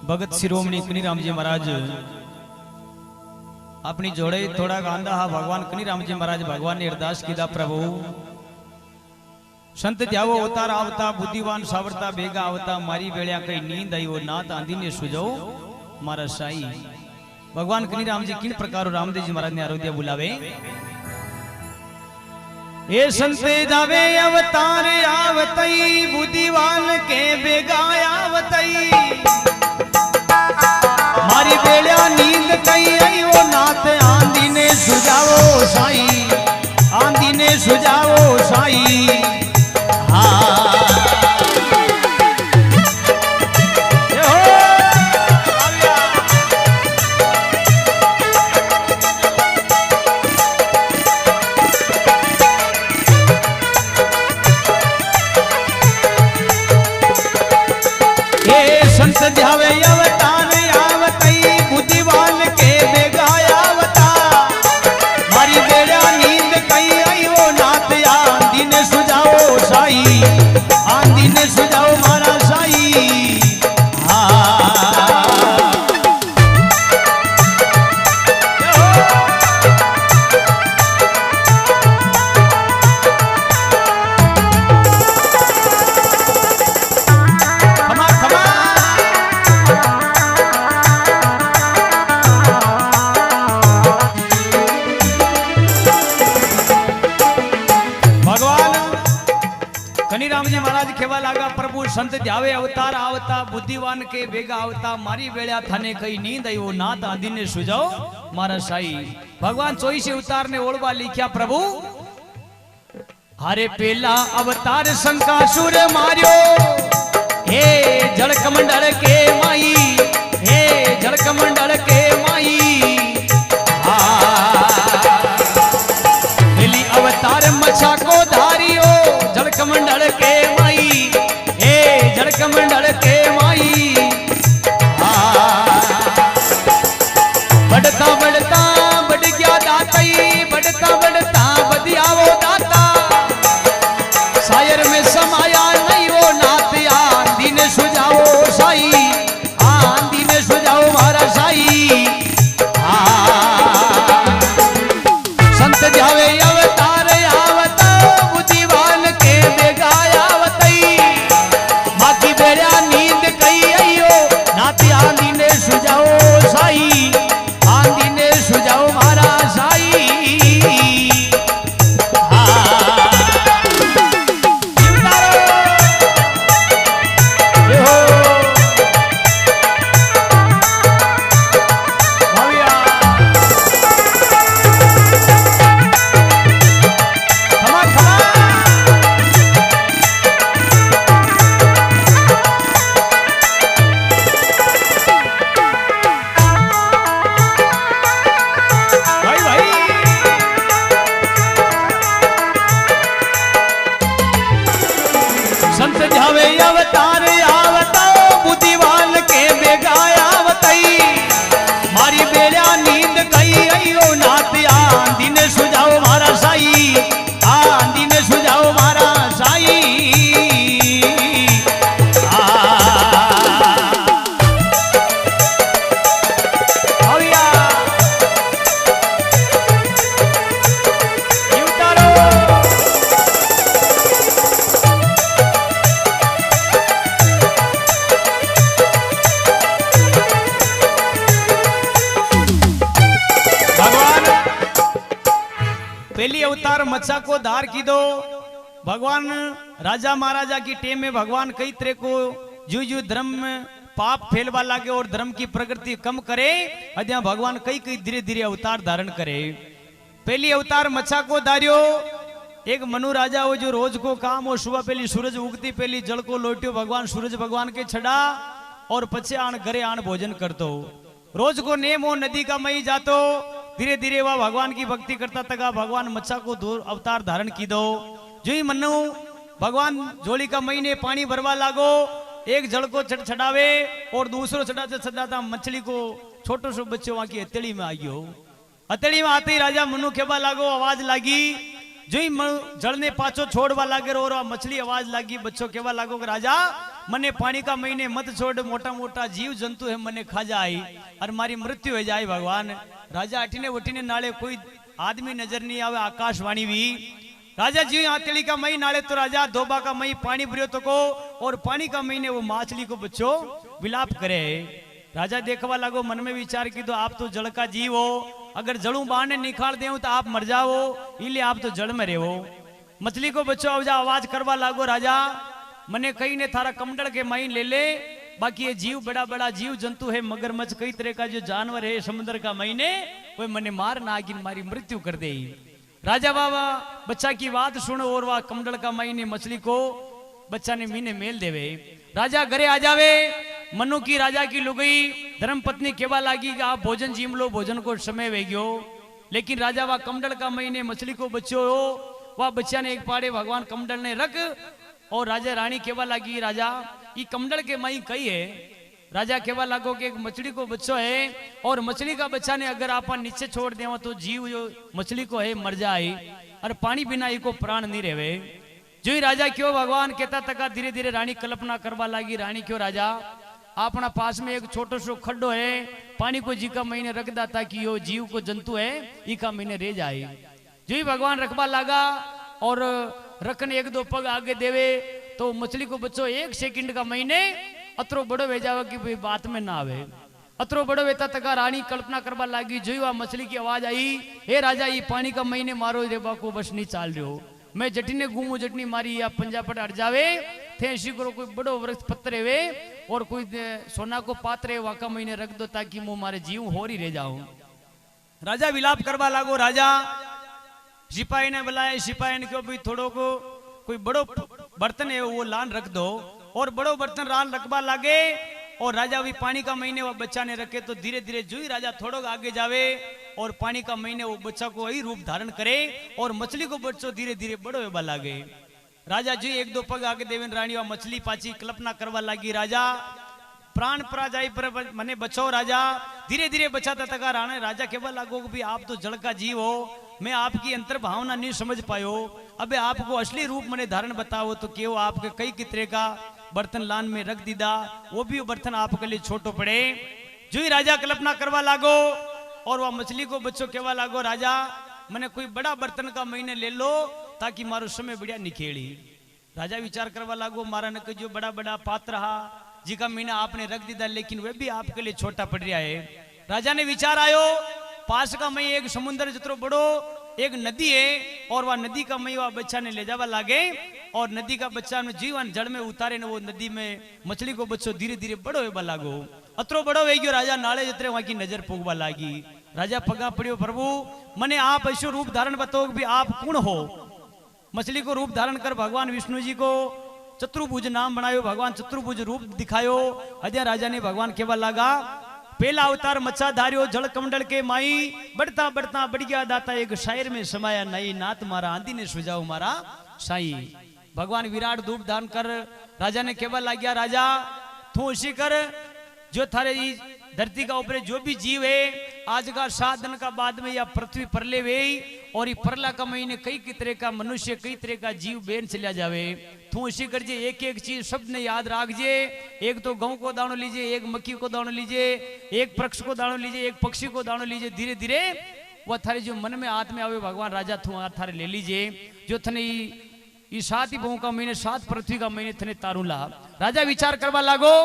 भगत शिरोमणि कनीराम जी महाराज अपनी जोड़े थोड़ा गांधा हा भगवान कनीराम जी महाराज भगवान ने अरदास कीधा प्रभु संत जावो अवतार आवता बुद्धिवान सावरता बेगा आवता मारी वेळ्या कई नींद आई वो नाथ आंधी ने सुजो मारा साई। भगवान कनीराम जी किन प्रकार रामदेव जी महाराज ने आरोग्य बुलावे ये संत जावे अवतार आवतई बुद्धिवान के बेगा आवतई मारी बेड़ा नींद कई आई वो नाथ आंधी ने सुजाओ साई आंधी ने सुजाओ साई। संत जावे अवतार आवतई बुद्धिवान के बेगा आवता मारी बेड़ा नींद कई आई वो नाथ आंधी ने सुझाओ साई आंधी ने सुझाओ मारा साई। कनीराम जी महाराज खेवा लागा प्रभु संत जावे अवतार आवता बुद्धिवान के बेगा आवता मारी वेळा थाने कई नींद आई वो नाथ आंधी ने सुजाओ मारा साई। भगवान 24 अवतार ने ओळवा लिखा प्रभु हरे पेला अवतार शंकासुर मार्यो हे जलकमंडल के माई हे जलकमंडल के माई पेली अवतार मछा को धारियो जलकमंडल के माई हे जलकमंडल के माई बढ़ता बढ़ता बढ़ गया दाताई बढ़ता बढ़ता बदियावो दाता शायर में समाया नहीं वो नाथ आंधी ने सुझाओ साई आंधी ने सुझाओ मारा साई। संत जावे अवतार आवता बुद्धिवान के बेगा आवतई माकी बेड़ा नींद कई आइयो नाथ आंधी ने सुझाओ साई आंधी ने सुझाओ मारा साई। संत जावे अवतार आवता बुद्धिवान के बेगा आवतई मारी बेड़ा नींद कई आइयो नाथ आंधी ने सुझाओ मारा साई आंधी ने सुझाओ मारा साई। पहली अवतार मच्छा को धार की दो भगवान राजा महाराजा की टेम में भगवान कई तरह को जू जू धर्म पाप फैलवा लागे और धर्म की प्रगति कम करे अद्या भगवान कई कई धीरे धीरे अवतार धारण करे। पहली अवतार मच्छा को धारियो एक मनु राजा हो जो रोज को काम हो सुबह पहली सूरज उगती पहली जल को लोटियो भगवान सूरज भगवान के छड़ा और पछे आन घरे आन भोजन करतो रोज को नेम हो नदी का मई जातो धीरे धीरे वह भगवान की भक्ति करता तका भगवान मच्छा को अवतार धारण की दो जो ही मनु भगवान जोड़ी का महीने पानी भरवा लागो एक जल को छड़ावे और दूसरो छड़ाते छड़ाता मछली को छोटो सो बच्चों वहां की हथेली में आ गयो। हथेली में आते ही राजा मनु खेबा लागो आवाज लागी जो ही जल ने पाछो छोड़वा लागे और मछली आवाज लागी बच्चों केवा लागो राजा मने पानी का महीने मत छोड़, मोटा मोटा जीव जंतु है मने खा जाए और मारी मृत्यु हो जाए भगवान। राजा अठीने वटीने नाले कोई आदमी नजर नहीं आवे, आकाशवाणी भी राजा जी हथेली का मई नाले तो राजा धोबा का मई पानी भरियो तो को और पानी का महीने वो मछली को बच्चो विलाप करे। राजा देखवा लगो, मन में विचार की तो आप तो जल का जीव हो, अगर जड़ू बाहर निकाल दे तो आप मर जाओ, इसलिए आप तो जड़ में रहो। मछली को बच्चो अब जा आवाज करवा लागो, राजा मने कहीं ने थारा कमंडल के माई ले ले, बाकी ये जीव बड़ा बड़ा जीव जंतु है, मगरमच्छ कई तरह का जो जानवर है समुद्र का महीने वो मने मार नागिन मारी मृत्यु कर दे। राजा बाबा बच्चा की बात सुनो और वह कमंडल का महीने मछली को बच्चा ने मीने मेल देवे। राजा घरे आ जावे, मनु की राजा की लुगई धर्म पत्नी केवा लागी कि आप भोजन जीम लो, भोजन को समय वे गयो। लेकिन राजा वह कमंडल का महीने मछली को बच्चो हो, वह बच्चा ने एक पाड़े भगवान कमंडल ने रख और राजा रानी केवा लागी, राजा ये कमंडल के मई कई है। राजा केवा लागो कि एक मछली को बच्चो है और मछली का बच्चा ने अगर आप नीचे छोड़ देवा तो जीव जो मछली को है मर जाए और पानी बिना को प्राण नहीं रहे। जो ही राजा क्यों भगवान कहता तक धीरे धीरे रानी कल्पना करवा लगी, रानी क्यों राजा अपना पास में एक छोटो सो खड्डो है, पानी को जी का महीने रख दा ताकि यो जीव को जंतु है इका महीने रह जाए। जो ही भगवान रखवा लगा और रखने एक दो पग आगे देवे तो मछली को बच्चो एक सेकंड का महीने अतरो बड़ो वे जावे कि भाई बात में ना आवे। अतरो बड़ो वेता तका रानी कल्पना करवा लगी, जो वह मछली की आवाज आई, हे राजा ये पानी का महीने मारो रेबा को बस नहीं चाल रहे हो, मैं जटने घूमू जटनी मारी या पंजा पट अट जावे थे ऐसी करो कोई बड़ो वृक्ष पत्थर वे और कोई सोना को पात्र है वाका महीने रख दो ताकि मुंह मारे जीव हो ही रह जाऊं। राजा विलाप करवा लागो। राजा सिपाही ने बुलाया, सिपाही ने क्यों भाई थोड़ो को कोई बड़ो बर्तन है वो लान रख दो और बड़ो बर्तन रान रखबा लागे और राजा भी पानी का महीने वो बच्चा ने रखे तो धीरे धीरे जो ही राजा थोड़ो आगे जावे और पानी का महीने वो बच्चा को वही रूप धारण करे और मछली को बच्चों धीरे धीरे बड़ो वेबा लागे। राजा जी एक दो पग आगे देवेन रानी व मछली पाची कल्पना करवा लगी, राजा प्राण परा जाई पर मने बचाओ। राजा धीरे धीरे बचाता तका राणे राजा केवा लागो कि आप तो जल का जीव हो, मैं आपकी अंतर भावना नहीं समझ पायो, अबे आपको असली रूप मने धारण बताओ तो क्यों आपके कई कितरे का बर्तन लान में रख दीदा, वो भी बर्तन आपके लिए छोटो पड़े। जो ही राजा कल्पना करवा लागो और वह मछली को बच्चों केवा लागो, राजा मने कोई बड़ा बर्तन का महीने ले लो ताकि मारो समय बढ़िया निखेड़ी। राजा विचार करवा लागो, मारा न जो बड़ा बड़ा पात्र रहा जिका महीना आपने रख दीदा लेकिन वह भी आपके लिए छोटा पड़ रहा है। राजा ने विचार आयो, पास का मई एक समुद्र जितरो बड़ो एक नदी है और वह नदी का मई वह बच्चा ने ले जावा लागे और नदी का बच्चा में जीवन जड़ में उतारे ने वो नदी में मछली को बच्चों धीरे धीरे बड़ो वेबा लागो। अतरो बड़ो वे गयो, राजा नाले जितरे वहां की नजर पोगवा लागी। राजा पगा पड़ियो, प्रभु मने आप ऐसो रूप धारण बताओ भी आप कौन हो। मछली को रूप धारण कर भगवान विष्णु जी को चतुर्भुज नाम बनायो, भगवान चतुर्भुज रूप दिखायो। अजय राजा ने भगवान केवा लागा, पहला अवतार मच्छा धारियो जल कमंडल के माई, बढ़ता बढ़ता बढ़ गया दाता एक शायर में समाया नई नाथ मारा आंधी ने सुझाओ मारा साई। भगवान विराट रूप धारण कर राजा ने केवल ला गया, राजा तू उसी कर जो थारे धरती का ऊपर जो भी जीव है आज का 7 दिन का बाद में या पृथ्वी परले वे और ये परला का महीने कई तरह का मनुष्य कई तरह का जीव बेन चला जावे। तू उसी कर जे एक एक चीज शब्द ने याद राखजे, एक तो गेहूं को दानो लीजिए, एक मक्की को दानो लीजिए, एक वृक्ष को दानो लीजिए, एक पक्षी को दानो लीजिए। धीरे धीरे वह थारे जो मन में हाथ में आवे भगवान राजा तू थारे ले लीजिए। जो थने ये 7 ही बहु का महीने 7 पृथ्वी का महीने थने तारू ला। राजा विचार करवा लागो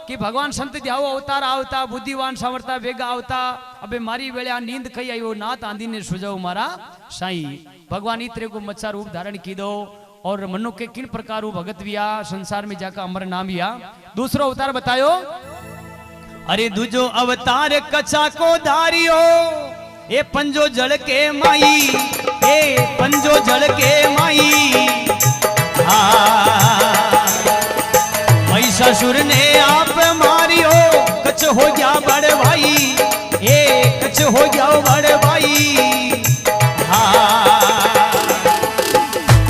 कि भगवान संत जाओ अवतार आवता बुद्धिवान सामर्था वेगा आवता, अबे मारी वेले नींद कही आई वो नाथ आंधी ने सुझाओ मारा साई। भगवान इतरे को मच्छा रूप धारण की दो और मनु के किन प्रकार भगत विया संसार में जाकर अमर नाम विया। दूसरो अवतार बतायो, अरे दूजो अवतार कचा को धारियो ए पंजो जल के माई, ए पंजो जल के माई। महिषासुर ने आप मारियो कच हो गया बड़ भाई, ए कच हो गया बड़ भाई।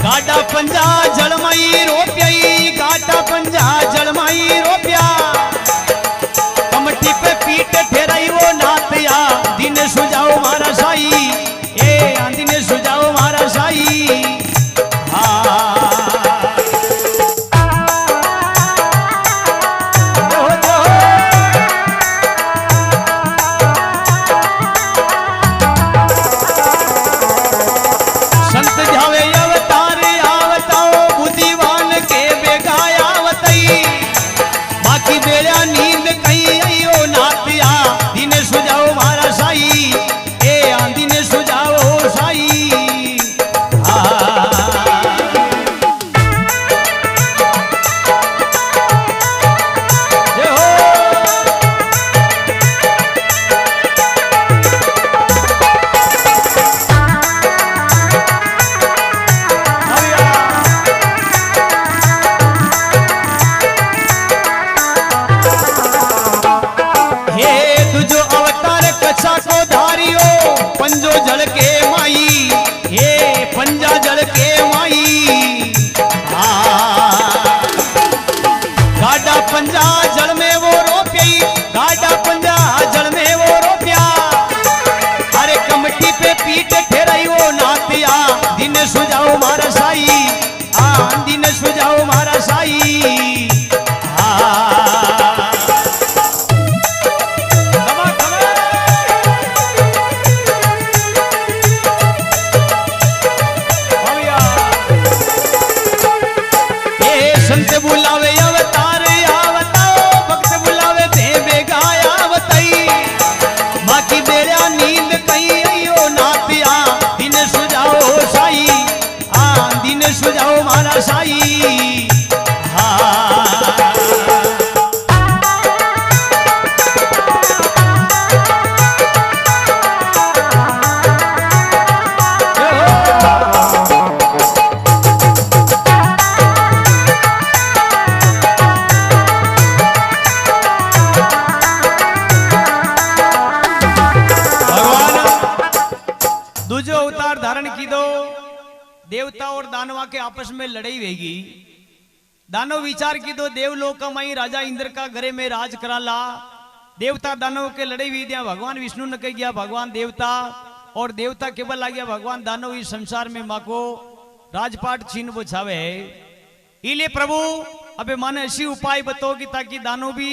गाटा पंजा जलमई रोप्याई, गाटा पंजा जलमई रोप्या। कमटी पे पीठ फेराई वो नाथया, दिन सुझाओ मारा साई, ए आंधी ने सुझाओ मारा साई। देवता और दानवा के आपस में लड़ाई होगी। दानव विचार की दो देवलोक माई राजा इंद्र का घरे में राज कराला। देवता दानव के लड़ाई हुई दिया। भगवान विष्णु ने कह गया भगवान देवता और देवता केवल आ गया भगवान दानव इस संसार में माँ को राजपाट छीन बुझावे है। इले प्रभु अबे माने ऐसी उपाय बताओगी ताकि दानव भी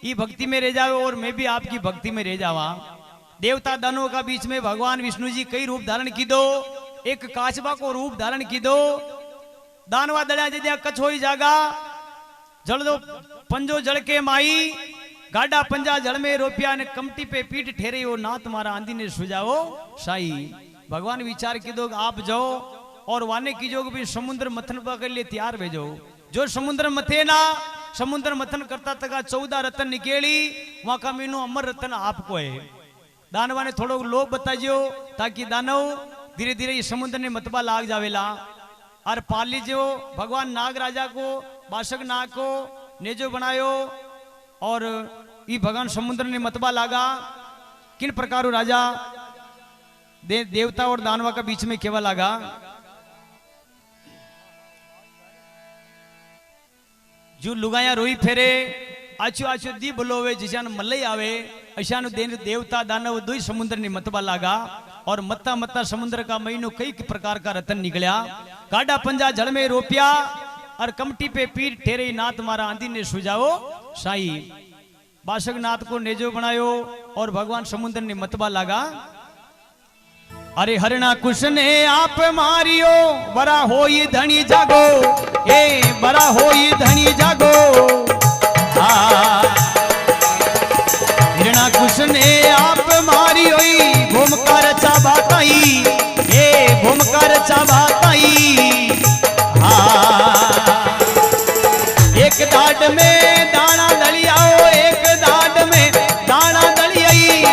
ये भक्ति में रह जावे और मैं भी आपकी भक्ति में रह जावा। देवता दानव का बीच में भगवान विष्णु जी कई रूप धारण की दो। एक काचबा को रूप धारण की दो। दानवा दड़ा जदिया कछ हो जागा जल दो पंजो जल के माई गाडा पंजा जल में रोपिया ने कमटी पे पीठ ठहरे हो ना तुम्हारा आंधी ने सुझाओ साई। भगवान विचार की दो आप जाओ और वाने की जो भी समुद्र मथन के लिए तैयार भेजो। जो समुद्र मथे ना समुद्र मथन करता तक 14 रतन निकेली वहां का मीनू अमर रतन आपको है। दानवा ने थोड़ो लोभ बताइयो ताकि दानव धीरे धीरे इस समुद्र ने मतबा लाग जावेला। और पाल लीजियो भगवान नाग राजा को बासक नाग को नेजो बनायो और ये भगवान समुद्र ने मतबा लागा। किन प्रकार राजा देवता और दानवा का बीच में केवल लागा। जो लुगाया रोई फेरे आचो आचो दी बोलोवे जिसान मलई आवे ऐसा देवता दानव दुई समुद्र ने मतबा लागा। और मत्ता मत्ता समुद्र का महीनों कई प्रकार का रतन निकलिया। गाडा पंजा जल में रोपिया और कमटी पे पीर ठेरे नाथ मारा आंधी ने सुझाओ साई। बासक नाथ को नेजो बनायो और भगवान समुद्र ने मतबा लागा। अरे हरणा कुश ने आप मारियो बरा होई धनी जागो ए बरा होई धनी जागो। हिरणा कुश ने आप मारियो भूमकर चाबाताई ए भूमकर चाबाताई। एक दाढ़ में दाना दलियाओ एक दाढ़ में दाना दलियाई।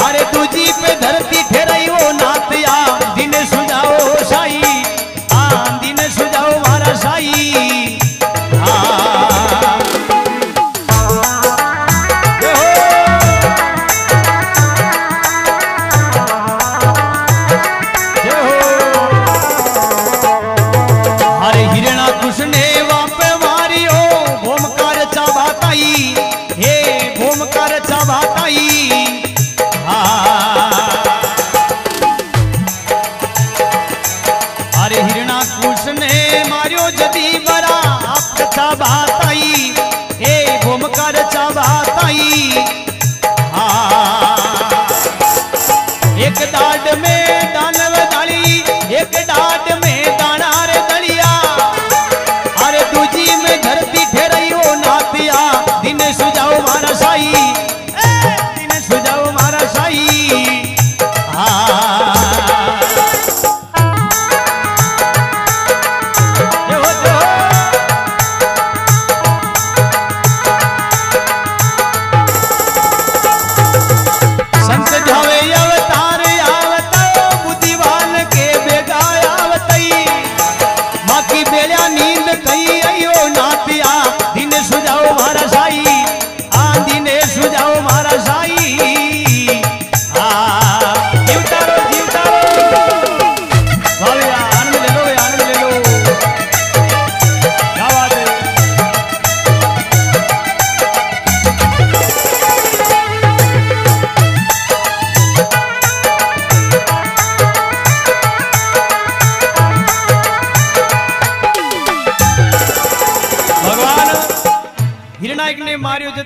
अरे दूजी पे धरती ठहराई वो नातिया दिन सुझाओ साई दिन सुझाओ मारा साई। एक दाढ़ में दानव दाली एक दाढ़ में दाना रे दलिया। अरे दूजी में धरती ठहराई हो नातिया दिन सुझाओ मारा साई दिन सुझाओ मारा साई।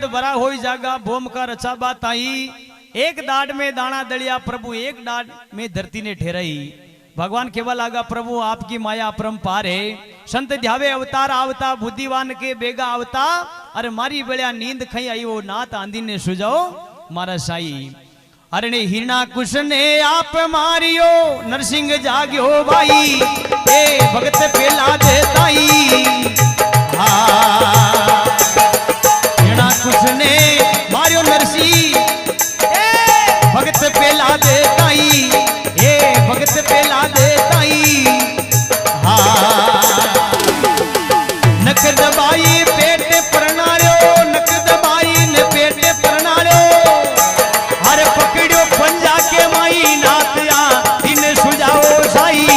बरा हो जागा भूम का रचा बात आई। एक दाढ़ में दाना दलिया प्रभु एक दाढ़ में धरती ने ठहराई। भगवान केवल आगा प्रभु आपकी माया अपरंपार है। संत ध्यावे अवतार आवता बुद्धिवान के बेगा आवता। अरे मारी बेड़ा नींद खई आई वो नाथ आंधी ने सुझाओ मारा साई। अरे ने हिरणा कुश ने आप मारियो नरसिंह जाग्यो भाई ए भगत पेला देताई। कुछ ने मारियो नरसी भगत पेला देताई ए भगत पेला देताई। नक दबाई पेट प्रणालो नक दबाई ने पेट प्रणालो। हर पकड़ियो पंजा के माई नातिया दिन सुझाओ साई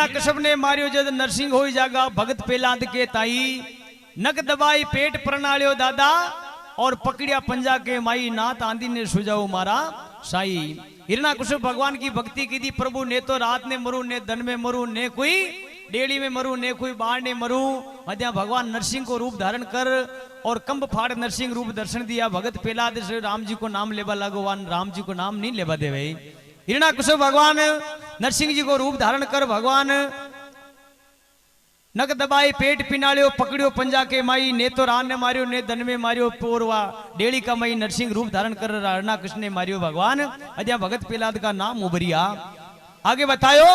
हिरण्यकश्यप ने मारियो जद नरसिंह होई जागा भगत पेलाद के ताई नक दबाई पेट प्रणालियो दादा और पकड़िया पंजा के माई नाथ आंधी ने सुजाओ मारा साई। हिरण्यकश्यप भगवान की भक्ति की थी, प्रभु ने तो रात ने मरू ने दिन में मरू ने कोई डेली में मरू ने कोई बाढ़ ने मरू। मध्या भगवान नरसिंह को रूप धारण कर और कंब फाड़ नरसिंह रूप दर्शन दिया। भगत पेलाद से राम जी को नाम लेवा लागो, राम जी को नाम नहीं लेवा देवे। हिरण्यकश्यप भगवान नरसिंह जी को रूप धारण कर भगवान नक दबाई पेट पिनालियो पकड़ियो पंजा के माई ने तो रान ने मारियो ने धन में मारियो पोरवा डेली का मई नरसिंह रूप धारण कर हिरण्यकश्यप ने मारियो भगवान। अजय भगत पेलाद का नाम उभरिया। आगे बतायो,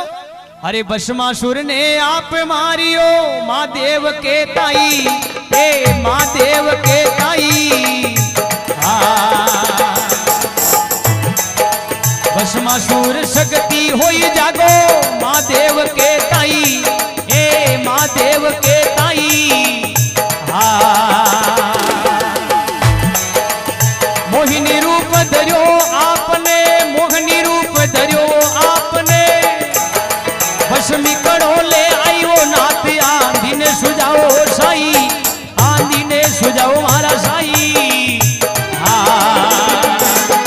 अरे भस्मासुर ने आप मारियो महादेव के ताई, ए महादेव के ताई। भस्मासुर शक्ति होई जागो महादेव के ताई, ए महादेव के ताई। मोहिनी रूप धर्यो आपने, मोहनी रूप धर्यो आपने। भस्मी कड़ो ले आयो नाथ आंधी ने सुझाओ साई, आंधी ने सुझाओ मारा साई।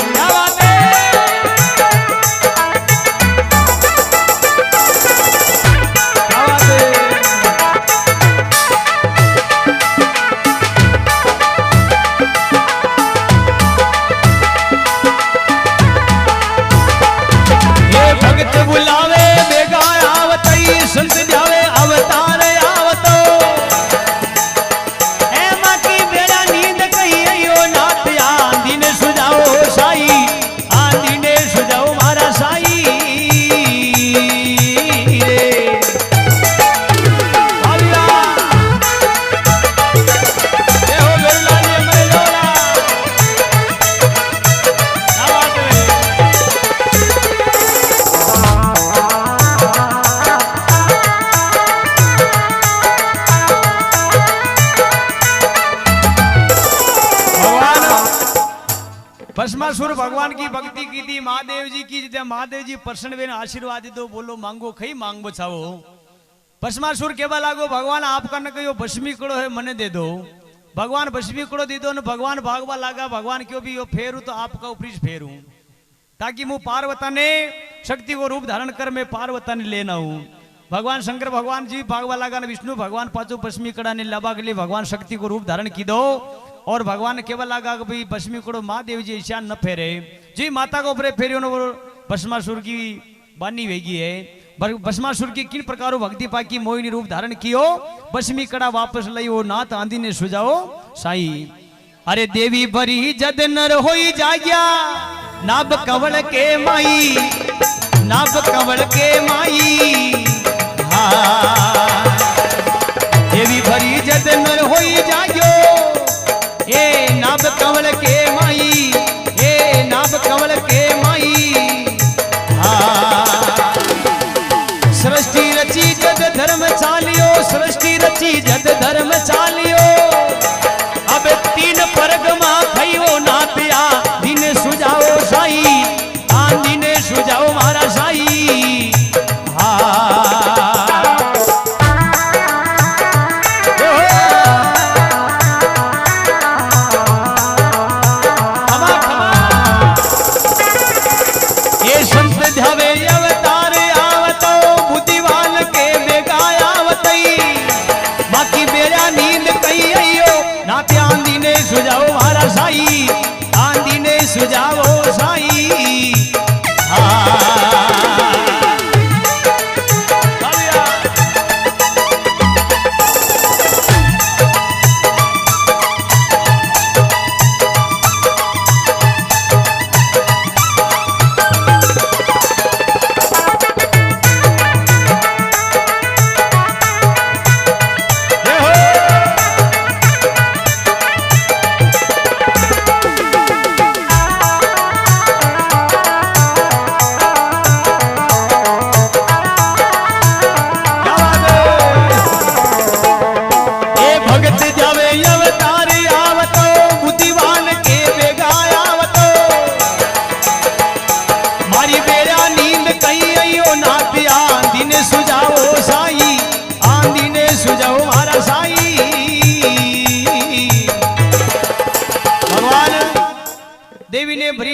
क्या बात है, क्या बात है। ये भगत बुलावे संत जावे अवतार आवतो, ए मां की बेड़ा नींद कही अयो नाथ आंधी ने सुझाओ साई, आंधी ने सुझाओ मारा साई। भस्मासुर भगवान की भक्ति की थी, महादेव जी की, महादेव जी प्रसन्न वे आशीर्वाद दो, बोलो मांगो खई मांग बचाओ। भस्मासुर केवा लागो भगवान आपका न कहो भस्मी कड़ो है मने दे दो। भगवान भस्मी कड़ो दे दो न भगवान भागवा लागा। भगवान क्यों भी यो फेरू तो आपका ऊपरी फेरू, ताकि मुँह पार्वता ने शक्ति को रूप धारण कर मैं पार्वता ने लेना हूँ। भगवान शंकर भगवान जी भागवा लागा न विष्णु भगवान पाचो भस्मी कड़ा ने लाभा के लिए भगवान शक्ति को रूप धारण की दो। और भगवान केवल लागा कि भाई भस्मी कड़ो महादेव जी ईशान न फेरे जी माता को ऊपर फेरियो न भस्मासुर की बानी वेगी है। भस्मासुर की किन प्रकारों भक्ति पाकी मोहिनी रूप धारण कियो, भस्मी कड़ा वापस लइयो नाथ आंधी ने सुझाओ साई। अरे देवी बरी जद नर होई जाग्या नाभ कंवल के माई, नाभ कंवल के माई। देवी बरी जद नर होई जाग्यो ए नाभ कंवल के माई, ए नाभ कंवल के माई। सृष्टि रची जद धर्म चालियो, सृष्टि रची जद धर्म चालियो। अब तीन परगमा खइयो नाथ आंधी ने सुझाओ साई, आंधी ने सुझाओ मारा साई। सुझाओ मारा साई, आंधी ने सुझाओ साई।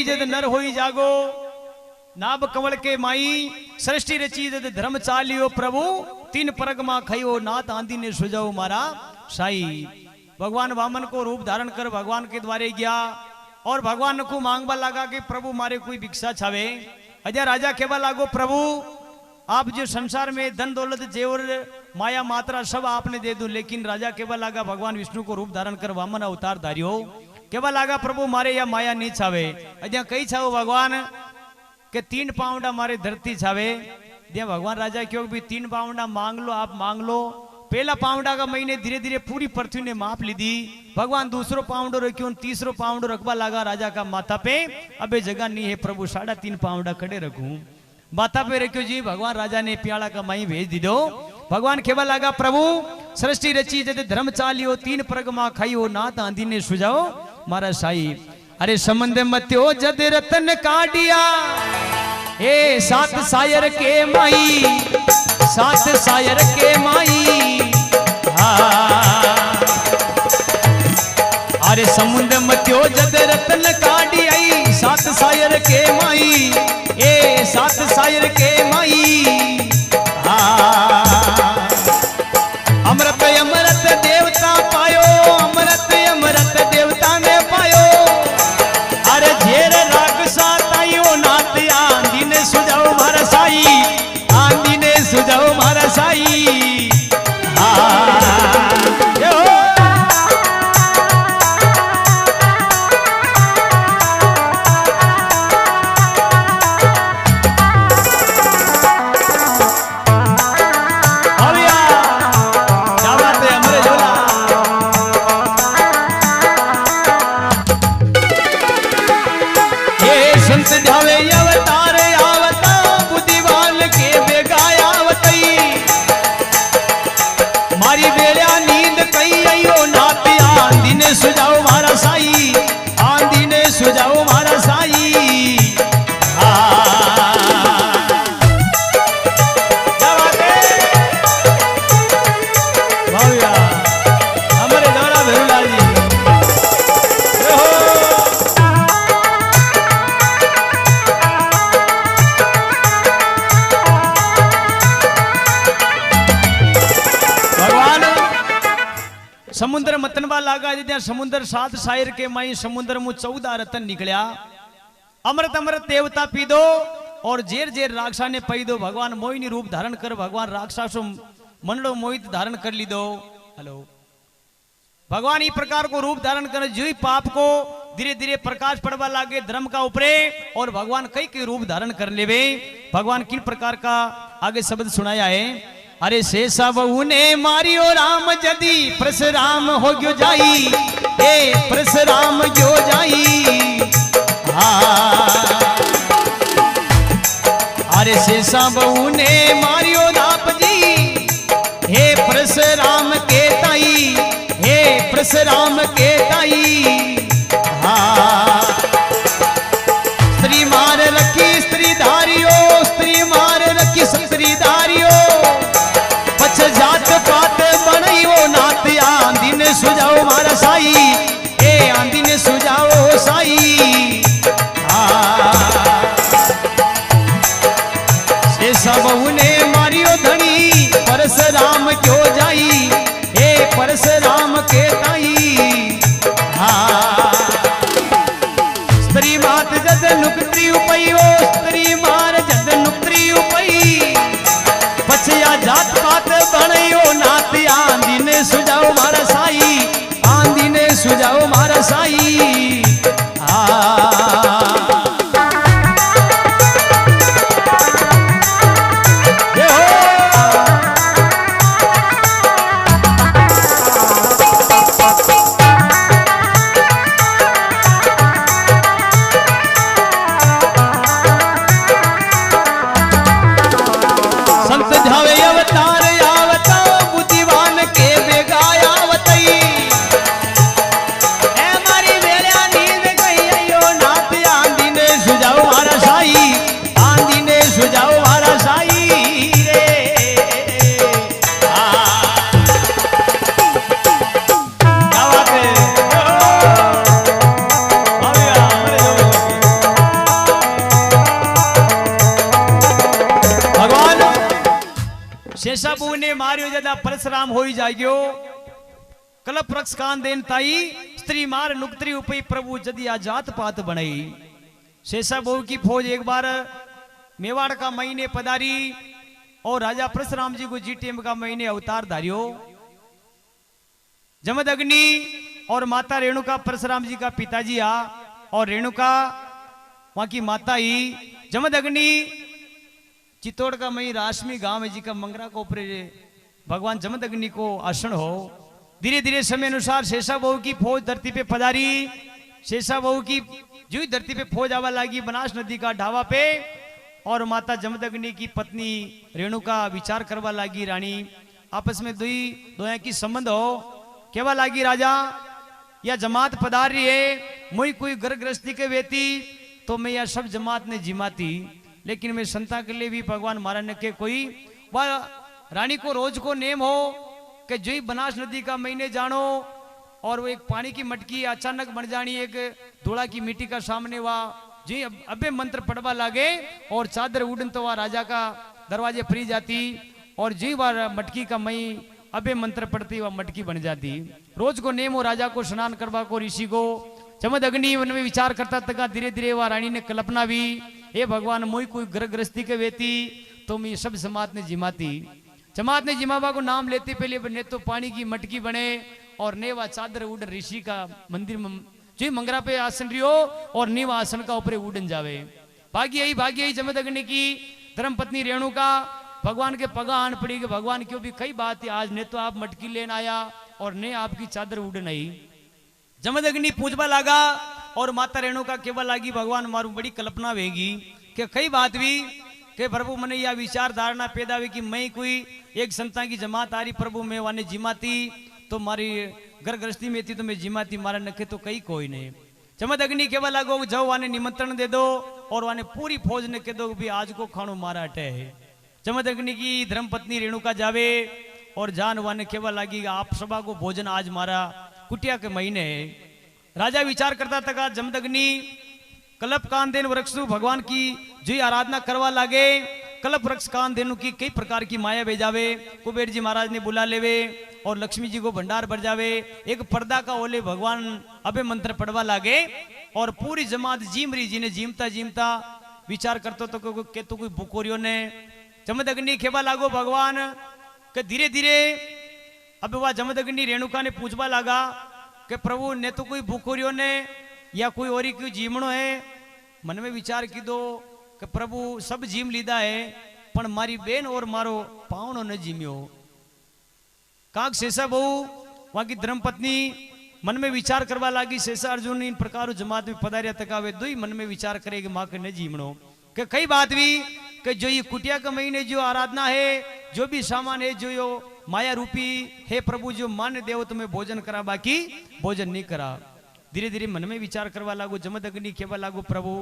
जद नर होई जागो नाभ कमल के माई सृष्टि रची जद धर्म चालियो प्रभु तीन परगमा खयो नाथ आंधी ने सुजाओ मारा साई। भगवान वामन को रूप धारण कर भगवान के द्वारे गया और भगवान को मांगवा लगा कि प्रभु मारे कोई भिक्षा छावे। अजय राजा केवा लागो प्रभु आप जो संसार में धन दौलत जेवर माया मात्रा सब आपने दे दो, लेकिन राजा केवा लागा भगवान विष्णु को रूप धारण कर वामन अवतार धारियो केवा लागा प्रभु मारे या माया नहीं छावे। अजय कई छाओ भगवान के 3 पाउंडा मारे धरती छावे। दिया भगवान राजा क्यों भी 3 पाउंडा मांग लो, आप मांग लो। पहला पाउंडा का महीने धीरे धीरे पूरी पृथ्वी ने माप ली दी। भगवान दूसरो पाउंड रखियो, तीसरो पाउंड रखवा लगा राजा का माथा पे। अबे जगह नहीं है प्रभु 3.5 पाउंडा खड़े रखूं माथा पे रखियो जी। भगवान राजा ने प्याला का माई भेज दी दो। भगवान खेवा लगा प्रभु सृष्टि रची जद धर्म चालियो 3 परगमा खाइयो नाथ आंधी ने सुजाओ मारा साई। अरे समंद मत्यो जद रतन काटिया ए 7 सायर के माई 7 सायर के माई। अरे समुंद मत्यो जद रतन काटी आई 7 सायर के माई ए 7 सायर के माई। अमृत अमृत देवता पायो अमृत अमृत देवता ने पायो। अरे झेर रागसा ताइयो नाथ आंधी ने सुजाओ मारा साई आंधी ने सुजाओ मारा साई। सुजाओ मारा साई आंधी ने सुजाओ मारा साई। हमारे द्वारा भेरुलाल जी समुद्र मतनवा लागा जिद्या समुद्र 7 सायर के माई समुद्र मु 14 रतन निकलिया। अमृत अमृत देवता पी दो और जेर जेर राक्षा ने पी दो। भगवान मोहिनी रूप धारण कर भगवान राक्षसों मंडलो मोहित धारण कर ली दो। हेलो भगवान इस प्रकार को रूप धारण कर जो पाप को धीरे धीरे प्रकाश पड़वा लागे धर्म का ऊपरे और भगवान कई कई रूप धारण कर लेवे। भगवान किन प्रकार का आगे शब्द सुनाया है। अरे शेषा बहू ने मारियो राम जदी परशुराम हो गयो जाई ए परशुराम गयो जाई। अरे शेषा बहू ने मारियो राम जी हे परशुराम के ताई हे परशुराम के ताई। स्त्री मार रखी स्त्री धारियो स्त्री मार रखी स्त्री धारियो। जात पात बनाइयो नाथ आंधी ने सुजाओ मारा साई ए आंधी ने सुजाओ साई। शेषा बहू ने मारियो धनी परशुराम क्यों जाई ए परशुराम के ताई। स्त्री मात जद नुकत्री उपयो स्त्री मार जद नुकत्री उपई। पछया जात पात बनाइयो नाथ आंधी ने सुजाओ मारा साई आंधी ने सुजाओ मारा साई। शेषा बहू ने मारियो जदा परशुराम हो जाग्यो कलप रक्ष कान देन ताई स्त्री मार नुक्तरी उपई प्रभु जदी आ जात पात बनाई। शेषा बहू की फौज एक बार मेवाड़ का महीने पधारी और राजा परशुराम जी को जीटीएम का महीने अवतार धारियो। जमदग्नि और माता रेणुका परशुराम जी का पिताजी आ और रेणुका वहां की माता ही। जमदग्नि चित्तौड़ का मई राशमी गांव है जी का मंगरा को ऊपर भगवान जमदग्नि को आसन हो। धीरे धीरे समय अनुसार शेषा बहू की फौज धरती पे पधारी। शेषा बहू की जो ही धरती पे फौज आवा लगी बनास नदी का ढावा पे और माता जमदग्नि की पत्नी रेणुका विचार करवा लगी। रानी आपस में दोया की संबंध हो केवा लगी राजा या जमात पधार रही है मुई कोई घर गृहस्थी के वेती तो मैं यह सब जमात ने जिमाती लेकिन मैं संता के लिए भी भगवान मारा न के कोई वह रानी को रोज को नेम हो कि जो ही बनास नदी का महीने जानो और वो एक पानी की मटकी अचानक बन जानी एक धूड़ा की मिट्टी का सामने वह जी अबे मंत्र पढ़वा लागे और चादर उड़न तो वह राजा का दरवाजे फरी जाती और जी वह मटकी का मई अबे मंत्र पढ़ती वह मटकी बन जाती। रोज को नेम हो राजा को स्नान करवा को ऋषि को। जमदग्नि वन में विचार करता तक धीरे धीरे वह रानी ने कल्पना भी हे भगवान मोई कोई घर गृहस्थी के वेती तो मैं सब जमात ने जिमाती। जमात ने जिमावा को नाम लेते पहले ने तो पानी की मटकी बने और ने वह चादर उड़ ऋषि का मंदिर जो मंगरा पे आसन रियो और नीव आसन का ऊपर उड़न जावे। भाग्य यही जमदग्नि की धर्म पत्नी रेणुका भगवान के पगा आन पड़ी कि भगवान क्यों भी कई बात है आज ने तो आप मटकी लेन आया और ने आपकी चादर उड़न आई। जमदग्नि पूछवा लगा और माता रेणुका केवा लागी भगवान मारू बड़ी कल्पना वेगी कि कई बात भी कि प्रभु मने यह विचार धारणा पैदा हुई कि मैं कोई एक संता की जमात आ रही प्रभु मैं वाने जिमाती तो मारी घर गृहस्थी में थी तो मैं जिमाती मारा नखे तो कई कोई नहीं। जमदग्नि केवा लागो जाओ वाने निमंत्रण दे दो और वाने पूरी फौज ने कह दो भी आज को खानो मारा अटे है। जमदग्नि की धर्मपत्नी रेणुका जावे और जान वाने केवा लागी आप सभा को भोजन आज मारा कुटिया के महीने है। राजा विचार करता था जमदग्नि कल्प कान देन वृक्ष भगवान की जो आराधना करवा लागे। कल्प वृक्ष कान देनु की कई प्रकार की माया भेजावे कुबेर जी महाराज ने बुला लेवे और लक्ष्मी जी को भंडार भर जावे। एक पर्दा का ओले भगवान अबे मंत्र पढ़वा लागे और पूरी जमात जीम रही जी ने जीमता जीमता विचार करते तो कोई बुकोरियो ने जमदग्नि खेवा लागो भगवान के धीरे धीरे अब वह जमदग्नि रेणुका ने पूछवा लगा कि प्रभु ने तो कोई बुकोरियो ने या कोई और कोई जीमणो है। मन में विचार की दो कि प्रभु सब जीम लीधा है पण मारी बेन और मारो पावनो न जीम्यो। काक शेषा बहू वहां की धर्मपत्नी मन में विचार करवा लागी शेषा अर्जुन इन प्रकार जमात में पधारिया तकावे दो ही मन में विचार करे कि मां के न जीमणो कि कई बात भी कि जो ये कुटिया के महीने जो आराधना है जो भी सामान है जो यो माया रूपी है प्रभु जो मान्य देव तुम्हें भोजन करा बाकी भोजन नहीं करा। धीरे धीरे मन में विचार करवा लागू जमदग्नि केवा लागू प्रभु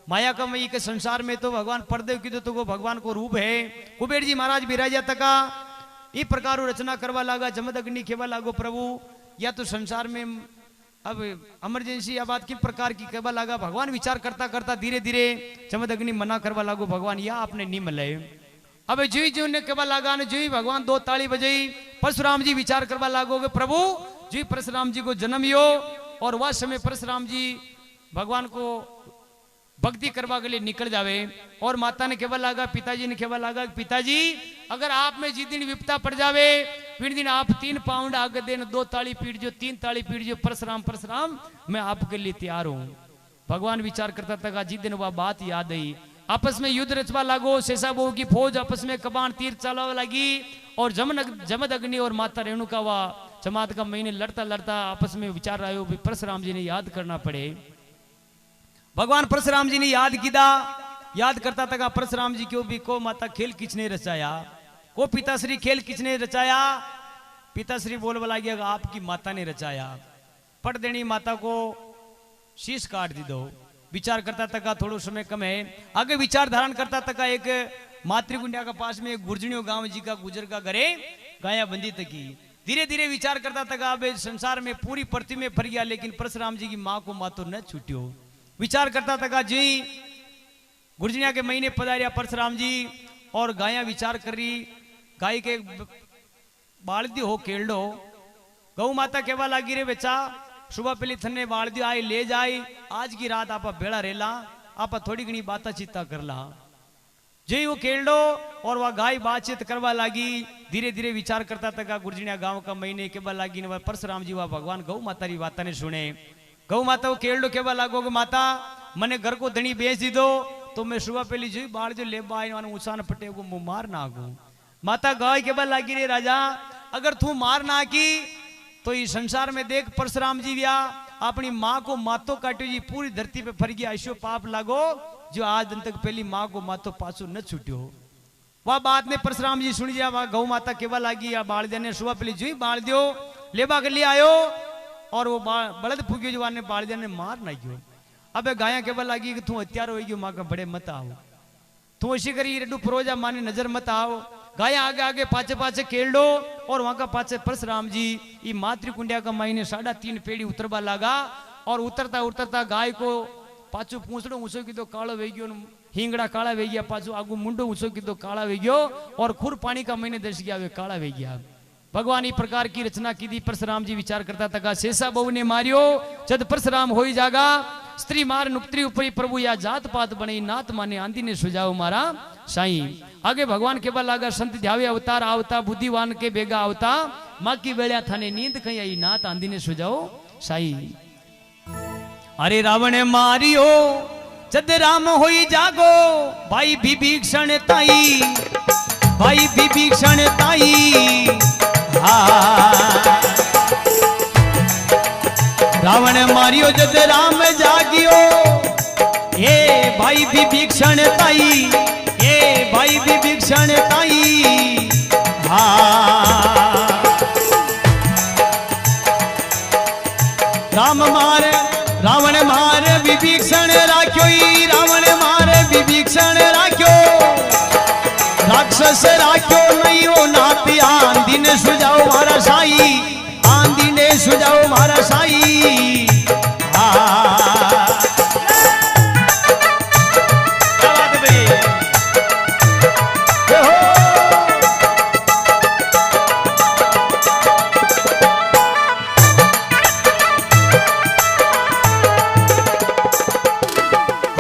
माया का मई के संसार में तो भगवान परदेव की तो वो भगवान को रूप है। कुबेर जी महाराज विराजा तका इस प्रकार रचना करवा लागा। जमदग्नि केवा लागो प्रभु या तो संसार में अब इमरजेंसी या बात किस प्रकार की केवा लागा। भगवान विचार करता करता धीरे धीरे जमदग्नि मना करवा लागो भगवान या आपने नहीं मिले। अब जी जी ने केवा लागा ने जी भगवान दो ताली बजाई। परशुराम जी विचार करवा लागोगे प्रभु जी परशुराम जी को जन्म यो और वह समय परशुराम जी भगवान को भक्ति करवा के लिए निकल जावे और माता ने केवल लागा पिताजी ने केवल लागा पिताजी अगर आप में जिस दिन विपता पड़ जावे फिर दिन आप 3 पाउंड आगे देन 2 ताली पीट जो 3 ताली पीट जो परशुराम परशुराम मैं आपके लिए तैयार हूं। भगवान विचार करता था जिस दिन वह बात याद आई आपस में युद्ध रचवा लागो। शेषा बहू की फौज आपस में कबान तीर चलावा लगी और जमदग्नि और माता रेणुका व जमात का महीने लड़ता लड़ता आपस में विचार रहे हो परशुराम जी ने याद करना पड़े। भगवान परशुराम जी ने याद किया याद करता था परशुराम जी क्यों भी को माता खेल किसने रचाया को पिताश्री खेल किसने रचाया। पिताश्री बोल गया आपकी माता ने रचाया। पट देनी माता को शीश काट दी दो। विचार करता था थोड़ा समय कम है आगे विचार धारण करता था एक मातृकुंडिया का पास में एक गुर्जनियों गांव जी का गुजर का घरे गाया बंदी तकी। धीरे धीरे विचार करता था अब संसार में पूरी पृथ्वी में फर गया लेकिन परशुराम जी की माँ को माँ तो न छूट्यो। विचार करता था जी गुर्जनिया के महीने पधारिया परशुराम जी और गाया विचार कर रही गाय के बाल दी हो केल्डो गौ माता केवा लागी रे बेचा सुबह पहली थने बाल दी आई ले जाई आज की रात आप भेड़ा रेला आप थोड़ी घनी बाता चित्ता करला जे वो केल्डो और वह गाय बातचीत करवा लागी धीरे धीरे विचार करता था गुर्जनिया गांव का महीने केवा लागी ने परशुराम जी वह भगवान गौ माता री बाता ने सुने गौ माता वो केल्डो केवा लागो कि माता मने घर को धनी बेच दी दो तो मैं सुबह पहली जी बाल जो ले ऊंचा न पटे को मुंह मार ना आगू माता गाय केवा लागी रे राजा अगर तू मार ना की तो इस संसार में देख परशुराम जी व्या अपनी माँ को मातो काट्यो जी पूरी धरती पे फर गया ऐसो पाप लागो जो आज दिन तक पहली माँ को मातो पाछो न छूट्यो वह बात ने परशुराम जी सुन दिया वह गौ माता केवा लागी या बाल देने सुबह पहली जी बाल दियो लेबा के लिए आयो और वो बलद फूक्यो जो ने बाल देने मार ना गयो अबे गाया केवा लागी कि तू हत्यार हो गयो माँ का बड़े मत आओ तू ऐसी करी रेडू परोजा माने नजर मत आओ गाया आगे आगे पाचे पाचे केल्डो और वहां का पाचे परशुराम जी ये मातृकुंडिया का महीने 3.5 पेड़ी उतरवा लगा और उतरता उतरता गाय को पाछो पूछड़ो ऊंचो कीधो कालो वे गयो हिंगड़ा काला वे गया पाछो आगू मुंडो ऊंचो कीधो काला वे गयो और खुर पानी का महीने दस गया वे काला वे गया भगवान इस प्रकार की रचना की दी परशुराम जी विचार करता था शेषा बहु ने मारियो जद परशुराम हो जागा स्त्री मार नुक्त्री ऊपरी प्रभु या जात पात बने नात माने आंधी ने सुझाव मारा साई आगे भगवान के बल लागा संत ध्यावे अवतार आवता बुद्धिवान के बेगा आवता माँ की बेड़ा थाने नींद कही आई नात आंधी ने सुझाओ साई अरे रावण मारियो जद राम होई जागो भाई विभीषण ताई भाई विभीषण ताई रावण मारियो जद राम जागियो ए भाई विभीषण ताई ए भाई विभीषण ताई राम मार रावण मार विभीषण राख्यो रावण मार विभीषण राख्यो राक्षस राख्यो नहीं हो नाती आंधी ने सुझाओ मारा साई आंधी ने सुझाओ मारा साई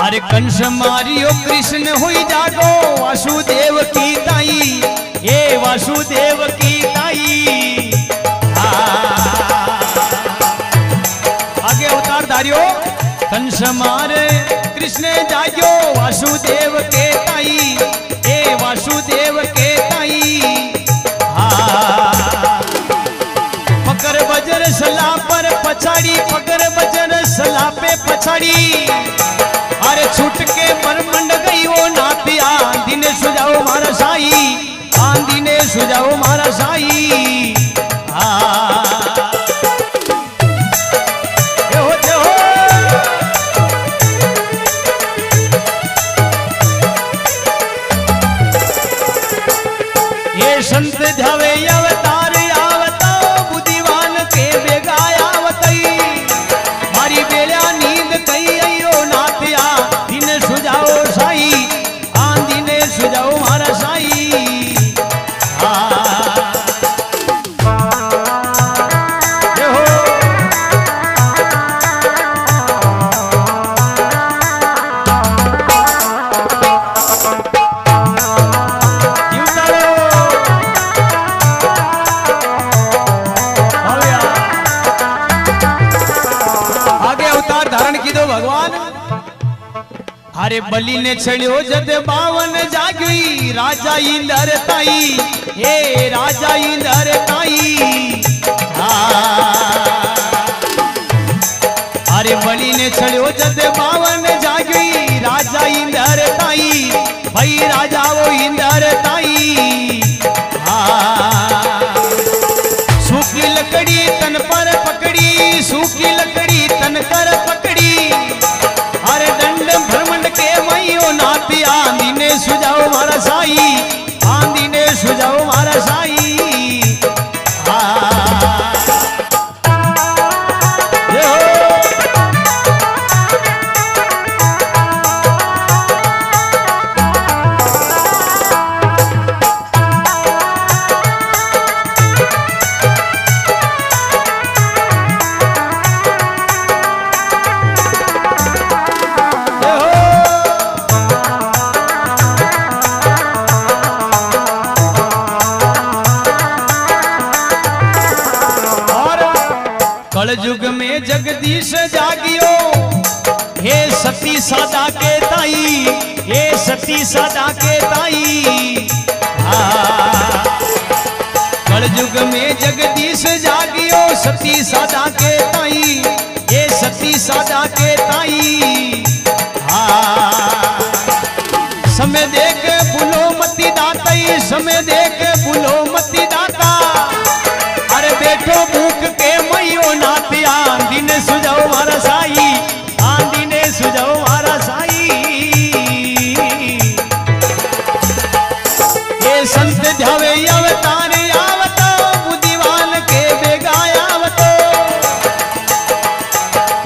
अरे कंस मारियो कृष्ण हुई जागो वासुदेव की ताई ए वासुदेव की ताई आगे अवतार धारियो कंस मारे कृष्ण जागो वासुदेव के ताई ए वासुदेव के ताई पकड़ बजर सला पर पछाड़ी पकड़ बजर सला पे पछाड़ी अरे छूट के परमंड गई वो नाती आंधी ने सुझाओ मारा साई आंधी ने सुझाओ मारा साई ये संत ध्यावे अवतार आवता बुद्धिवान के बेगा आवतई मारी बेड़ा नींद कई अयो नातिया दिन सुझाओ साई आंधी ने सुझाओ मारा साई अरे बलि ने छड़ियो जद बावन जागी राजा इंदर ताई ए राजा इंदर ताई अरे बलि ने छड़ियो जद बावन जागी राजा इंदर ताई भाई राजा वो इंदर ताई सूखी लकड़ी तन पर पकड़ी सूखी लकड़ी तन कर पकड़ी अरे दंड भ्रमंड के मईयो नाती आंधी ने सुझाओ मारा साई आंधी ने सुझाओ मारा साई जगदीश जागियो हे सती सादा के ताई, हे सती सादा के ताई। कलयुग में जगदीश जागियो सती सादा के ताई, ये सती सादा के ताई। समय देख भूलो मती दाताई, समय देख भूलो मती दाता। अरे बैठो भूख के मयो नातिया, आंधी ने सुझाओ मारा साई, आंधी ने सुझाओ मारा साई। ये संत ध्यावे अवतार आवतो, बुद्धिवान के बेगाया आवतो।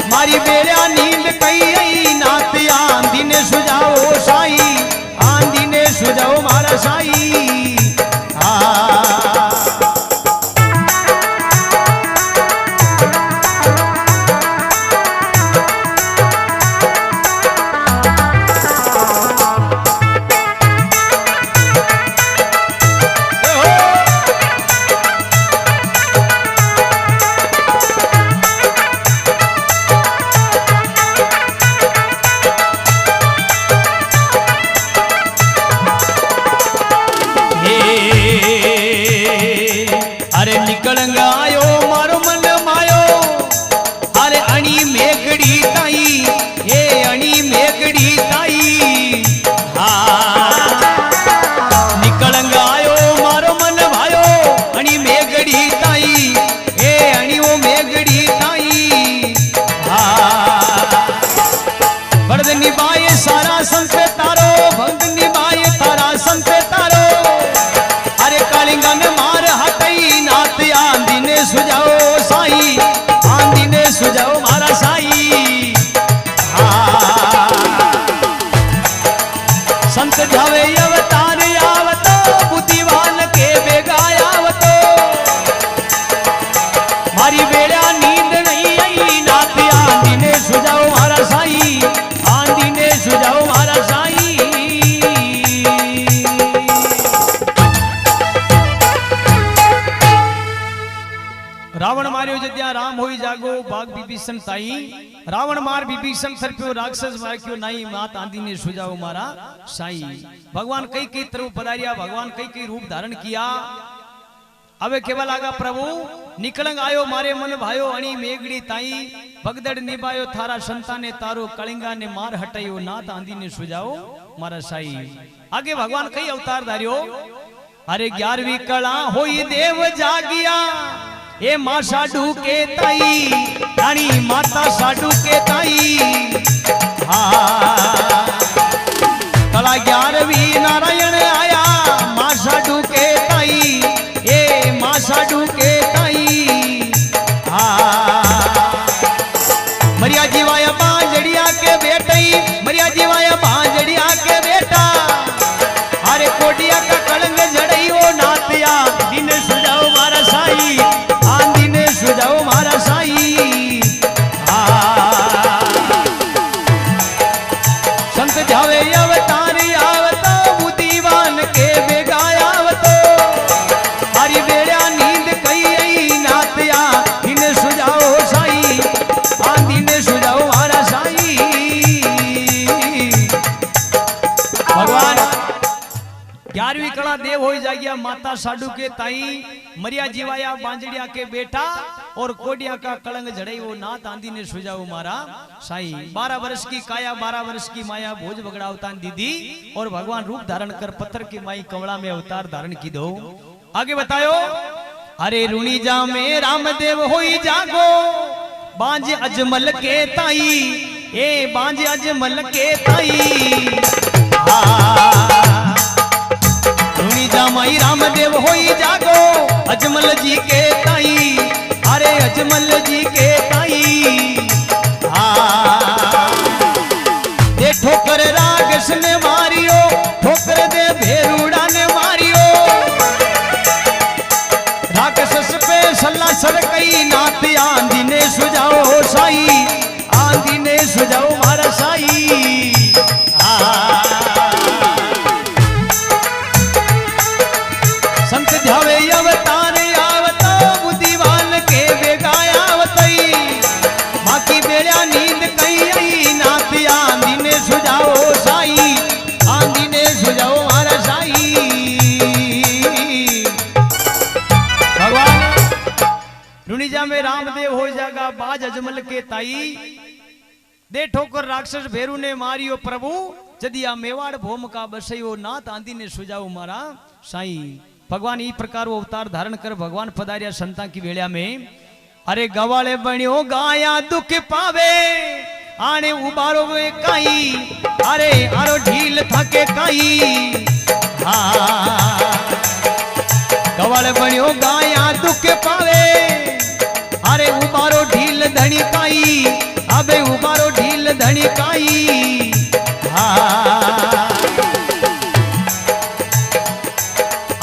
मारी बेड़ा नींद कई आई नातिया, आंधी ने सुझाओ साई, आंधी ने सुझाओ मारा साई। अरे निकल आयो मारो मन मायो, अरे अणी मेघड़ी ताई, ये अणी मेघड़ी ताई। निकल आयो मारो मन भायो, अणी मेघड़ी ताई, ये अणी वो मेघड़ी ताई। भरद निभाए सारा संत तारो, भक्त निभाए तारा संत तारो। अरे कालिंगा ने मार हटई नाथ, आंधी ने सुझाओ साई, आंधी ने सुझाओ मारा साई। संत जावे अवतार आवतो, बुद्धिवान के बेगाया आवतो। मारी बेड़ा नींद नहीं आई नाथ, आंधी ने सुझाओ मारा साई, आंधी ने सुझाओ मारा साई। रावण मारियो जद्या राम होई जागो, बाग विभीषण ताई। रावण मार विभीषण थरप्यो, राक्षस मार क्यों नाई, मात आंधी ने सुझाओ मारा साई। भगवान कई कई तरफ पधारिया, भगवान कई कई रूप धारण किया। अबे केवल आगा प्रभु निकलंग आयो मारे मन भायो, अणी मेघड़ी ताई। भगदड़ निभायो थारा संताने तारो, कलिंगा ने मार हटायो नाथ, आंधी ने सुझाओ मारा साई। आगे भगवान कई अवतार धारियो। अरे 11वीं कला होई देव जागिया, ए मां साडू के ताई, रानी माता साडू के ताई। कला 11वीं नारायण आया, मां साडू के ताई, ए मां साडू के ताई। मरिया जीवाया बांजड़िया के बेटई, मरिया जीवाया बांजड़िया के बेटा। अरे कोडिया का कलंग जड़ई ओ नातिया, दिन सुझाओ मारा साई, आंधी ने सुझाओ मारा साई। संत जावे अवतार आवतो, बुद्धिवान के बेगाया आवतो। हरी बेड़ा नींद कई आई नातिया, दिन सुझाओ साई, आंधी ने सुझाओ मारा साई। भगवान 11वीं कला देव हो जागिया, माता साडू के ताई। मरिया जीवाया बांजड़िया के बेटा, और कोडिया का कलंग झड़ई वो नाथ, आंधी ने सुझाओ मारा साई। 12 वर्ष की काया 12 वर्ष की माया, भोज बगड़ा अवतार दीदी। और भगवान रूप धारण कर पत्थर की माई कमला में अवतार धारण की दो। आगे बतायो। अरे रुणी जा में रामदेव होई जागो, बांज अजमल के ताई, ए बांज अजमल के ताई। रुणी जा माई रामदेव होई जागो, अजमल जी के ताई। अरे अजमल जी के ताई। दे ठोकर रागस ने मारियो, ठोकर दे भेरूड़ा ने मारियो। राक्षस पे सल्ला सड़कई नाथ, आंधी ने सुझाओ साई, आंधी ने सुझाओ मारा साई। संत ध्यावे अवतार आवतो, बुद्धिवान के बेगाया आवतई। माँ की रामदेव हो जागा बाज अजमल के ताई दे ठोकर राक्षस भेरू ने मारियो प्रभु जदिया मेवाड़ भोम का बसयो नाथ आंधी ने सुजाओ मारा साई। भगवान ई प्रकार वो अवतार धारण कर भगवान पधारिया संता की वेला में। अरे गवाले बण्यो गाया दुख पावे आने उबारो वे काई अरे आरो ढील थके काई गवाले बण्यो गाया दुख पावे अरे उबारो ढील धनी काई अबे उबारो ढील धनी काई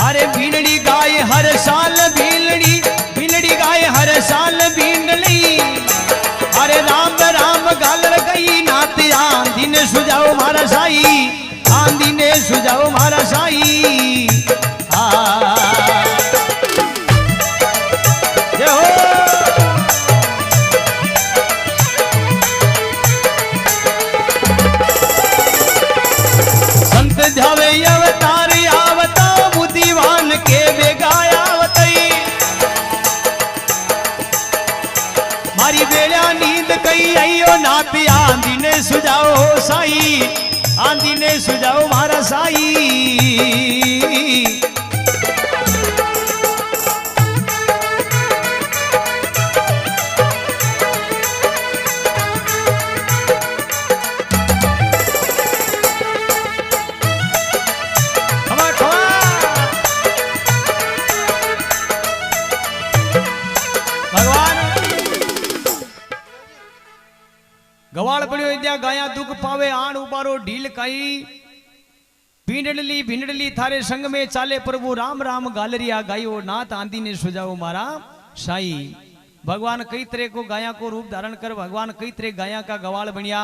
अरे भीलड़ी गाय हर साल भीलड़ी गाय हर साल भींडली अरे राम राम गालर गई नाथ आंधी ने सुझाओ मारा साई आंधी ने सुझाओ मारा साई संत ध्यावे अवतार आवता बुद्धिवान के बेगाया आवतई मारी बेड़ा नींद कई आइयो नाथ आंधी ने सुझाओ साई आंधी ने सुझाओ मारा साई। गवाड़ पड़ियो इद्या गाया दुख पावे आण उबारो ढील काई भिंडली थारे संग में चाले प्रभु राम राम गालरिया गायो नाथ आंधी ने सुझाओ मारा साई। भगवान कई तरह को गाया को रूप धारण कर भगवान कई तरह गाया का गवाड़ बनिया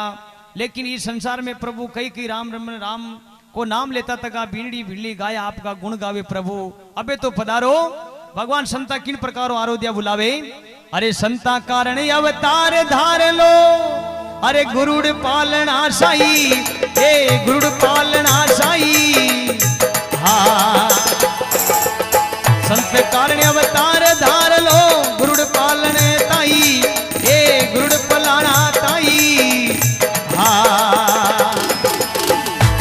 लेकिन इस संसार में प्रभु कई राम को नाम लेता तका भिंडली गाया आपका गुण गावे प्रभु। अबे तो पधारो भगवान संता किन प्रकारों आरोध्या बुलावे। अरे संता कारण अवतार धार लो अरे गुरुड़ पालना साई ए गुरुड़ पालना साई संत कारण अवतार धार लो गुरुड़ पालने ताई ए गुरुड़ पलाना ताई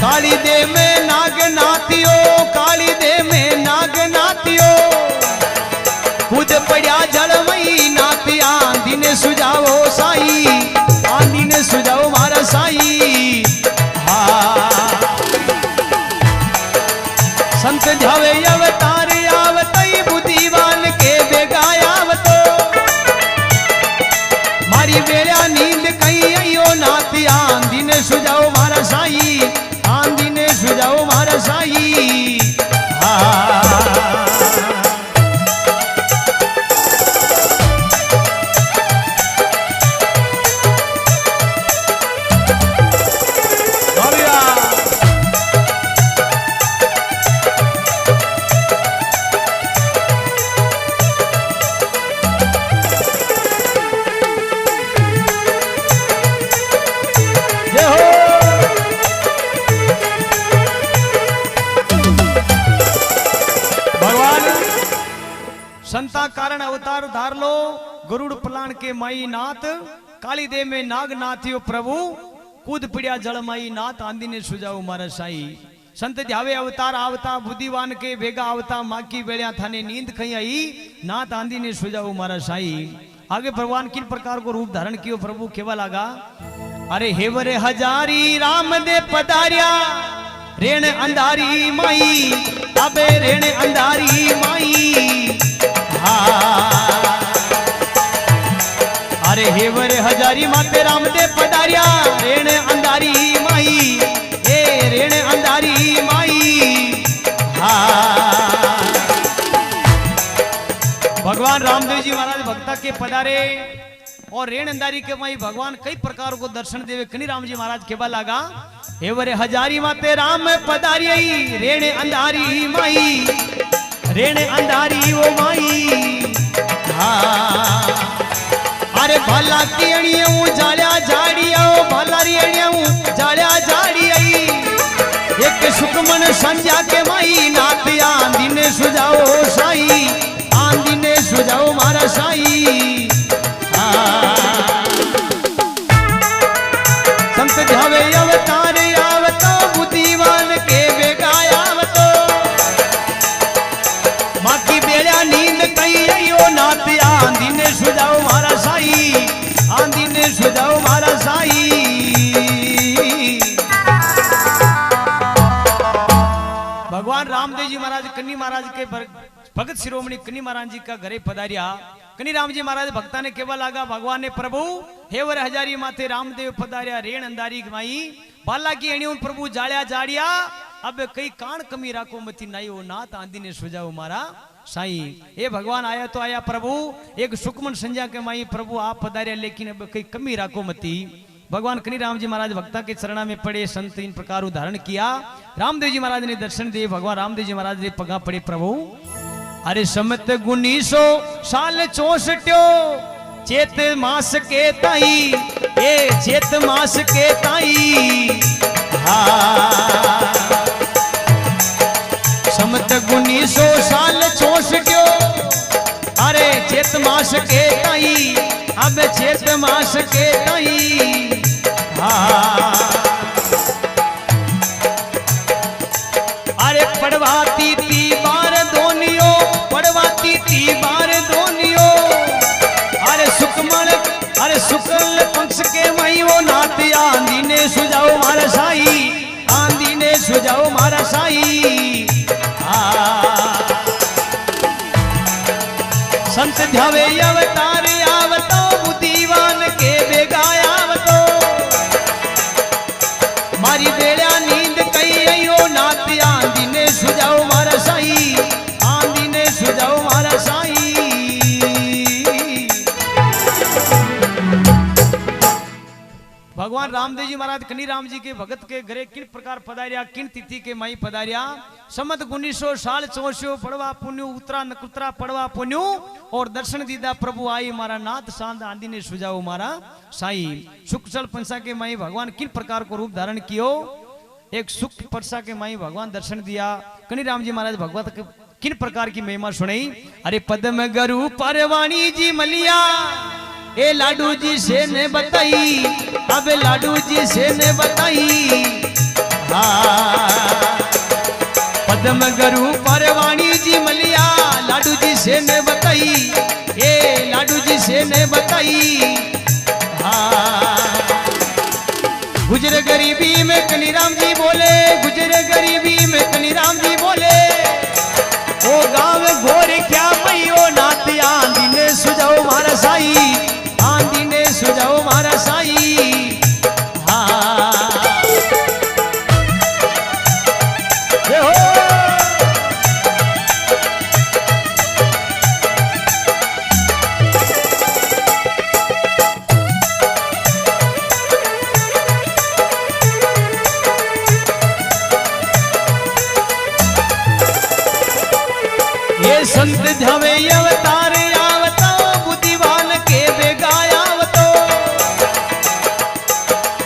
काली दे में नाग नातियो काली दे में नाग नातियो खुद पड़ा जलमई नाती आंधी ने सुझाओ साई आंधी ने सुझाओ मारा साई संत ध्यावे अवतार आवतई बुद्धिवान के बेगायावतो मारी बेड़ा नींद कई आइयो नाथ आंधी ने सुझाओ मारा साई आंधी ने सुझाओ मारा साई संता कारण अवतार धार लो गरुड़ पलाण के माई नाथ काली दे में नाग नाथियो प्रभु कूद पिड़िया जल माई नाथ आंधी ने सुझाओ मारा साई। संत ध्यावे अवतार आवता बुद्धिवान के बेगा आवता माँ की बेड़िया थाने नींद खई आई नाथ आंधी ने सुझाओ मारा साई। आगे भगवान किन प्रकार को रूप धारण कियो प्रभु केवा लागा। अरे हेवरे हजारी राम दे पधारिया रेण अंधारी माई अबे रेण अंधारी माई अरे हेवर हजारी माते राम दे पधारिया रेण अंधारी माई ए रेण अंधारी माई भगवान रामदेव जी महाराज भक्ता के पधारे और रेण अंधारी के माई भगवान कई प्रकार को दर्शन देवे कनी राम जी महाराज केवा लागा। हेवर हजारी माते राम पधारिया रेण अंधारी माई रेण अंधारी वो माई अरे भला की अणियों जालिया झाड़िया भला री अणियों जालिया झाड़िया एक सुखमन संध्या के माई नाथ आंधी ने सुझाओ साई आंधी ने सुझाओ मारा साई भगवान रामदेव जी महाराज कन्नी महाराज के भगत शिरोमणि कन्नी महाराज जी का घरे पधारिया। कन्नी राम जी महाराज भक्ता ने केवा लागा भगवान ने प्रभु हेवर हजारी माथे रामदेव पधारिया रेण अंधारी माई बाला की एणियों प्रभु जाड़िया जाड़िया अब कई कान कमी राखो मती नाई ओ नाथ आंधी ने सुजाओ मारा साई। ये भगवान आया तो आया प्रभु एक सुखमन संज्ञा के माई प्रभु आप पधारिया लेकिन अब कई कमी राखो मती। भगवान कन्नी राम जी महाराज भक्ता के चरणा में पड़े संत इन प्रकार धारण किया। रामदेव जी महाराज ने दर्शन दिए। भगवान रामदेव जी महाराज ने पगा पड़े प्रभु अरे समत 1900 साल 64 चेत मास के ताई ये चेत मास के ताई समत 1900 साल 64 अरे चेत मास के ताई अब चेत मास के ताई अरे पड़वाती ती बार दोनियो पड़वाती ती बार दोनियो अरे शुक्ल पक्ष के मई वो नाती आंधी ने सुझाओ मारा साई आंधी ने सुझाओ मारा साई। संत ध्यावे अवतार आवतो बुद्धिवान के बेगाया आवतो मारी बेड़ा नींद कई अयो नाती आंधी ने सुझाओ मारा साई आंधी ने सुझाओ मारा साई। भगवान रामदेव जी महाराज कन्नी राम जी के भगत के घरे किन प्रकार पधारिया किन तिथि के माई पधारिया समत 1900 साल 64 पड़वा पुण्य उतरा नकुतरा पड़वा पुण्य और दर्शन दीदा प्रभु आई मारा नाथ सांद आंधी ने सुझाओ मारा साई। सुख चल पंसा के माई भगवान किन प्रकार को रूप धारण कियो एक सुख परसा के माई भगवान दर्शन दिया। कन्नी राम जी महाराज भगवत किन प्रकार की महिमा सुनाई। अरे पद्म गरु परवाणी जी मलिया ए लाडू जी से ने बताई अब लाडू जी से ने बताई पद्म गरु परवाणी जी मलिया लाडू जी से ने बताई ए लाडू जी से ने बताई गुजर गरीबी में कन्नी राम जी बोले गुजर गरीबी में कन्नी राम जी बोले ओ गाँव घोर क्या मैयो नाती आंधी ने सुझाओ मारा साई आंधी ने सुझाओ मारा साई। ये संत ध्यावे अवतार आवतो बुद्धिवान के बेगाया आवतो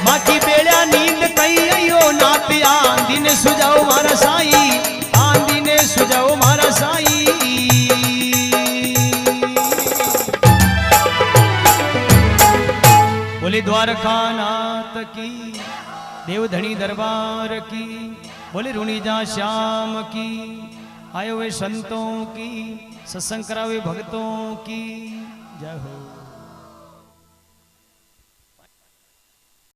माँ की बेड़ा नींद कई अयो नाती आंधी ने सुझाओ मारा साई आंधी ने सुझाओ मारा साई। बोले द्वारका नाथ की देवधनी दरबार की बोले रुणिजा श्याम की आए हुए संतों की सत्संग करावे भक्तों की जय हो।